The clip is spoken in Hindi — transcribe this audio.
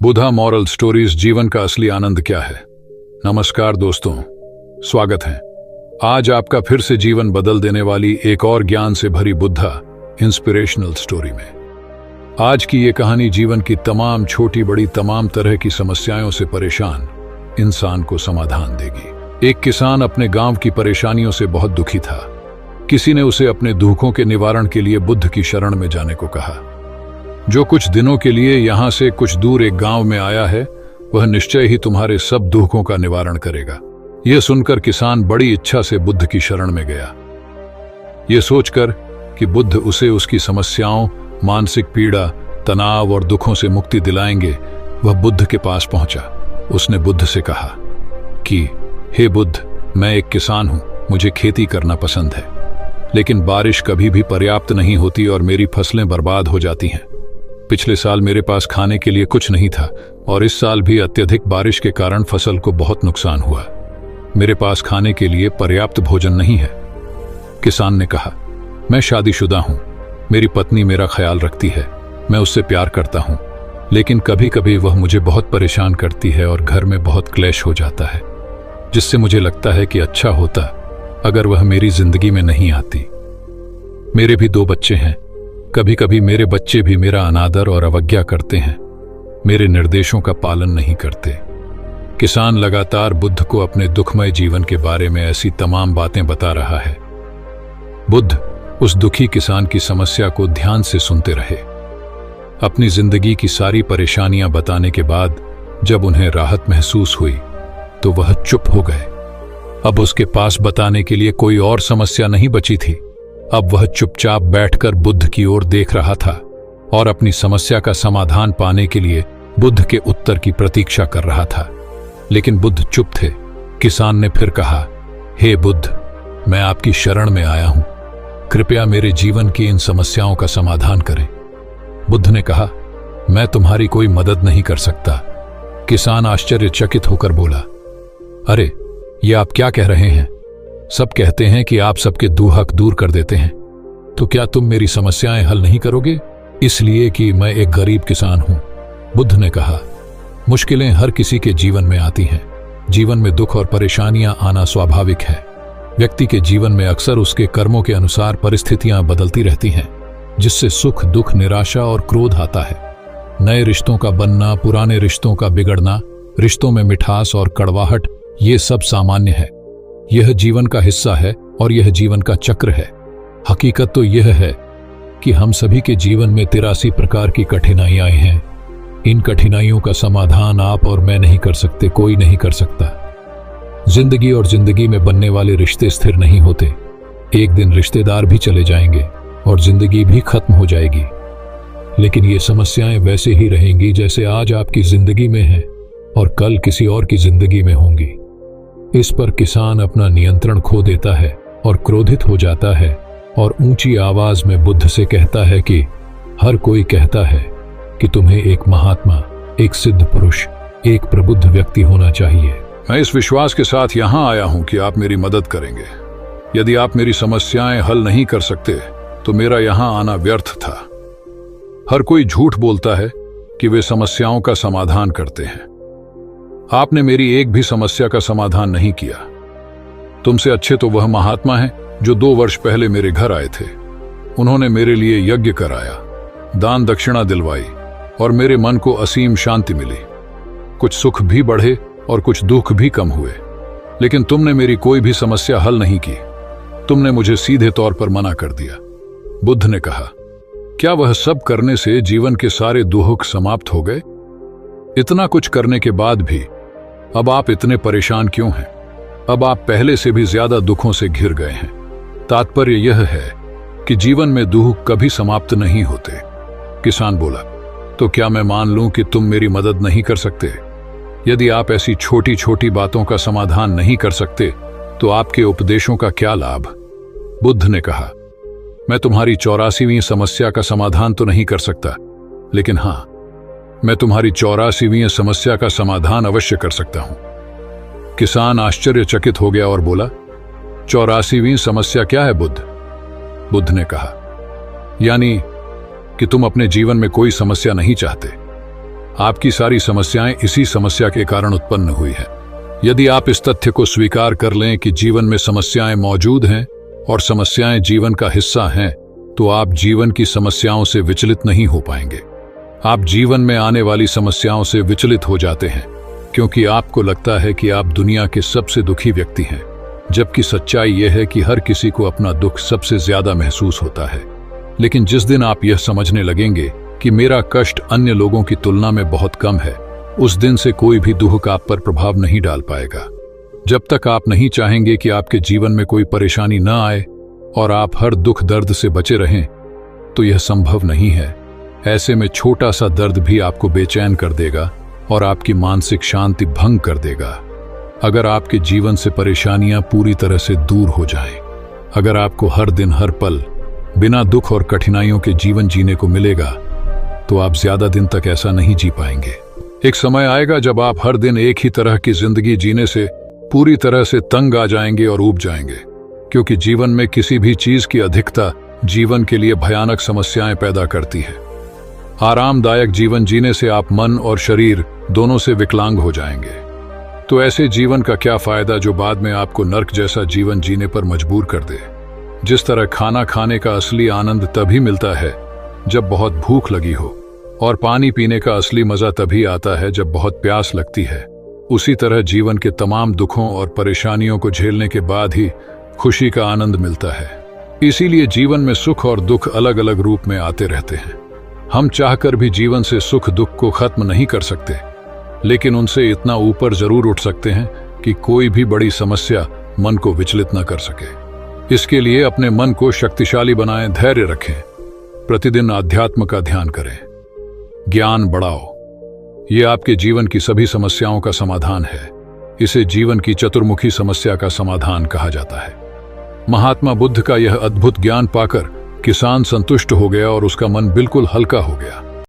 बुधा मॉरल स्टोरीज, जीवन का असली आनंद क्या है। नमस्कार दोस्तों, स्वागत है। आज आपका फिर से जीवन बदल देने वाली एक और ज्ञान से भरी बुद्धा इंस्पिरेशनल स्टोरी में। आज की ये कहानी जीवन की तमाम छोटी बड़ी तमाम तरह की समस्याओं से परेशान इंसान को समाधान देगी। एक किसान अपने गांव की परेशानियों से बहुत दुखी था। किसी ने उसे अपने दुखों के निवारण के लिए बुद्ध की शरण में जाने को कहा। जो कुछ दिनों के लिए यहां से कुछ दूर एक गांव में आया है, वह निश्चय ही तुम्हारे सब दुखों का निवारण करेगा। यह सुनकर किसान बड़ी इच्छा से बुद्ध की शरण में गया। यह सोचकर कि बुद्ध उसे उसकी समस्याओं, मानसिक पीड़ा, तनाव और दुखों से मुक्ति दिलाएंगे, वह बुद्ध के पास पहुंचा। उसने बुद्ध से कहा कि हे बुद्ध, मैं एक किसान हूं, मुझे खेती करना पसंद है, लेकिन बारिश कभी भी पर्याप्त नहीं होती और मेरी फसलें बर्बाद हो जाती हैं। पिछले साल मेरे पास खाने के लिए कुछ नहीं था और इस साल भी अत्यधिक बारिश के कारण फसल को बहुत नुकसान हुआ। मेरे पास खाने के लिए पर्याप्त भोजन नहीं है। किसान ने कहा, मैं शादीशुदा हूं, मेरी पत्नी मेरा ख्याल रखती है, मैं उससे प्यार करता हूं, लेकिन कभी कभी वह मुझे बहुत परेशान करती है और घर में बहुत क्लेश हो जाता है, जिससे मुझे लगता है कि अच्छा होता अगर वह मेरी जिंदगी में नहीं आती। मेरे भी 2 बच्चे हैं। कभी कभी मेरे बच्चे भी मेरा अनादर और अवज्ञा करते हैं, मेरे निर्देशों का पालन नहीं करते। किसान लगातार बुद्ध को अपने दुखमय जीवन के बारे में ऐसी तमाम बातें बता रहा है। बुद्ध उस दुखी किसान की समस्या को ध्यान से सुनते रहे। अपनी जिंदगी की सारी परेशानियां बताने के बाद जब उन्हें राहत महसूस हुई तो वह चुप हो गए। अब उसके पास बताने के लिए कोई और समस्या नहीं बची थी। अब वह चुपचाप बैठकर बुद्ध की ओर देख रहा था और अपनी समस्या का समाधान पाने के लिए बुद्ध के उत्तर की प्रतीक्षा कर रहा था। लेकिन बुद्ध चुप थे। किसान ने फिर कहा, हे बुद्ध, मैं आपकी शरण में आया हूं, कृपया मेरे जीवन की इन समस्याओं का समाधान करें। बुद्ध ने कहा, मैं तुम्हारी कोई मदद नहीं कर सकता। किसान आश्चर्यचकित होकर बोला, अरे, ये आप क्या कह रहे हैं? सब कहते हैं कि आप सबके दुख दूर कर देते हैं, तो क्या तुम मेरी समस्याएं हल नहीं करोगे? इसलिए कि मैं एक गरीब किसान हूं। बुद्ध ने कहा, मुश्किलें हर किसी के जीवन में आती हैं। जीवन में दुख और परेशानियां आना स्वाभाविक है। व्यक्ति के जीवन में अक्सर उसके कर्मों के अनुसार परिस्थितियां बदलती रहती हैं, जिससे सुख, दुख, निराशा और क्रोध आता है। नए रिश्तों का बनना, पुराने रिश्तों का बिगड़ना, रिश्तों में मिठास और कड़वाहट, ये सब सामान्य है। यह जीवन का हिस्सा है और यह जीवन का चक्र है। हकीकत तो यह है कि हम सभी के जीवन में 83 प्रकार की कठिनाइयां हैं। इन कठिनाइयों का समाधान आप और मैं नहीं कर सकते, कोई नहीं कर सकता। जिंदगी और जिंदगी में बनने वाले रिश्ते स्थिर नहीं होते। एक दिन रिश्तेदार भी चले जाएंगे और जिंदगी भी खत्म हो जाएगी, लेकिन ये समस्याएं वैसे ही रहेंगी जैसे आज आपकी जिंदगी में है और कल किसी और की जिंदगी में होंगी। इस पर किसान अपना नियंत्रण खो देता है और क्रोधित हो जाता है और ऊंची आवाज में बुद्ध से कहता है कि हर कोई कहता है कि तुम्हें एक महात्मा, एक सिद्ध पुरुष, एक प्रबुद्ध व्यक्ति होना चाहिए। मैं इस विश्वास के साथ यहां आया हूं कि आप मेरी मदद करेंगे। यदि आप मेरी समस्याएं हल नहीं कर सकते तो मेरा यहां आना व्यर्थ था। हर कोई झूठ बोलता है कि वे समस्याओं का समाधान करते हैं। आपने मेरी एक भी समस्या का समाधान नहीं किया। तुमसे अच्छे तो वह महात्मा हैं जो 2 वर्ष पहले मेरे घर आए थे। उन्होंने मेरे लिए यज्ञ कराया, दान दक्षिणा दिलवाई और मेरे मन को असीम शांति मिली। कुछ सुख भी बढ़े और कुछ दुख भी कम हुए, लेकिन तुमने मेरी कोई भी समस्या हल नहीं की। तुमने मुझे सीधे तौर पर मना कर दिया। बुद्ध ने कहा, क्या वह सब करने से जीवन के सारे दुख समाप्त हो गए? इतना कुछ करने के बाद भी अब आप इतने परेशान क्यों हैं? अब आप पहले से भी ज्यादा दुखों से घिर गए हैं। तात्पर्य यह है कि जीवन में दुख कभी समाप्त नहीं होते। किसान बोला, तो क्या मैं मान लूं कि तुम मेरी मदद नहीं कर सकते? यदि आप ऐसी छोटी छोटी बातों का समाधान नहीं कर सकते तो आपके उपदेशों का क्या लाभ? बुद्ध ने कहा, मैं तुम्हारी 84वीं समस्या का समाधान तो नहीं कर सकता, लेकिन हां, मैं तुम्हारी 84वीं समस्या का समाधान अवश्य कर सकता हूं। किसान आश्चर्यचकित हो गया और बोला, 84वीं समस्या क्या है बुद्ध? बुद्ध ने कहा, यानी कि तुम अपने जीवन में कोई समस्या नहीं चाहते। आपकी सारी समस्याएं इसी समस्या के कारण उत्पन्न हुई है। यदि आप इस तथ्य को स्वीकार कर लें कि जीवन में समस्याएं मौजूद हैं और समस्याएं जीवन का हिस्सा हैं, तो आप जीवन की समस्याओं से विचलित नहीं हो पाएंगे। आप जीवन में आने वाली समस्याओं से विचलित हो जाते हैं क्योंकि आपको लगता है कि आप दुनिया के सबसे दुखी व्यक्ति हैं, जबकि सच्चाई यह है कि हर किसी को अपना दुख सबसे ज्यादा महसूस होता है। लेकिन जिस दिन आप यह समझने लगेंगे कि मेरा कष्ट अन्य लोगों की तुलना में बहुत कम है, उस दिन से कोई भी दुख आप पर प्रभाव नहीं डाल पाएगा। जब तक आप नहीं चाहेंगे कि आपके जीवन में कोई परेशानी न आए और आप हर दुख दर्द से बचे रहें, तो यह संभव नहीं है। ऐसे में छोटा सा दर्द भी आपको बेचैन कर देगा और आपकी मानसिक शांति भंग कर देगा। अगर आपके जीवन से परेशानियां पूरी तरह से दूर हो जाएं, अगर आपको हर दिन हर पल बिना दुख और कठिनाइयों के जीवन जीने को मिलेगा, तो आप ज्यादा दिन तक ऐसा नहीं जी पाएंगे। एक समय आएगा जब आप हर दिन एक ही तरह की जिंदगी जीने से पूरी तरह से तंग आ जाएंगे और ऊब जाएंगे, क्योंकि जीवन में किसी भी चीज की अधिकता जीवन के लिए भयानक समस्याएं पैदा करती है। आरामदायक जीवन जीने से आप मन और शरीर दोनों से विकलांग हो जाएंगे। तो ऐसे जीवन का क्या फायदा जो बाद में आपको नर्क जैसा जीवन जीने पर मजबूर कर दे। जिस तरह खाना खाने का असली आनंद तभी मिलता है जब बहुत भूख लगी हो, और पानी पीने का असली मजा तभी आता है जब बहुत प्यास लगती है, उसी तरह जीवन के तमाम दुखों और परेशानियों को झेलने के बाद ही खुशी का आनंद मिलता है। इसीलिए जीवन में सुख और दुख अलग अलग रूप में आते रहते हैं। हम चाहकर भी जीवन से सुख दुख को खत्म नहीं कर सकते, लेकिन उनसे इतना ऊपर जरूर उठ सकते हैं कि कोई भी बड़ी समस्या मन को विचलित न कर सके। इसके लिए अपने मन को शक्तिशाली बनाएं, धैर्य रखें, प्रतिदिन आध्यात्म का ध्यान करें, ज्ञान बढ़ाओ। ये आपके जीवन की सभी समस्याओं का समाधान है। इसे जीवन की चतुर्मुखी समस्या का समाधान कहा जाता है। महात्मा बुद्ध का यह अद्भुत ज्ञान पाकर किसान संतुष्ट हो गया और उसका मन बिल्कुल हल्का हो गया।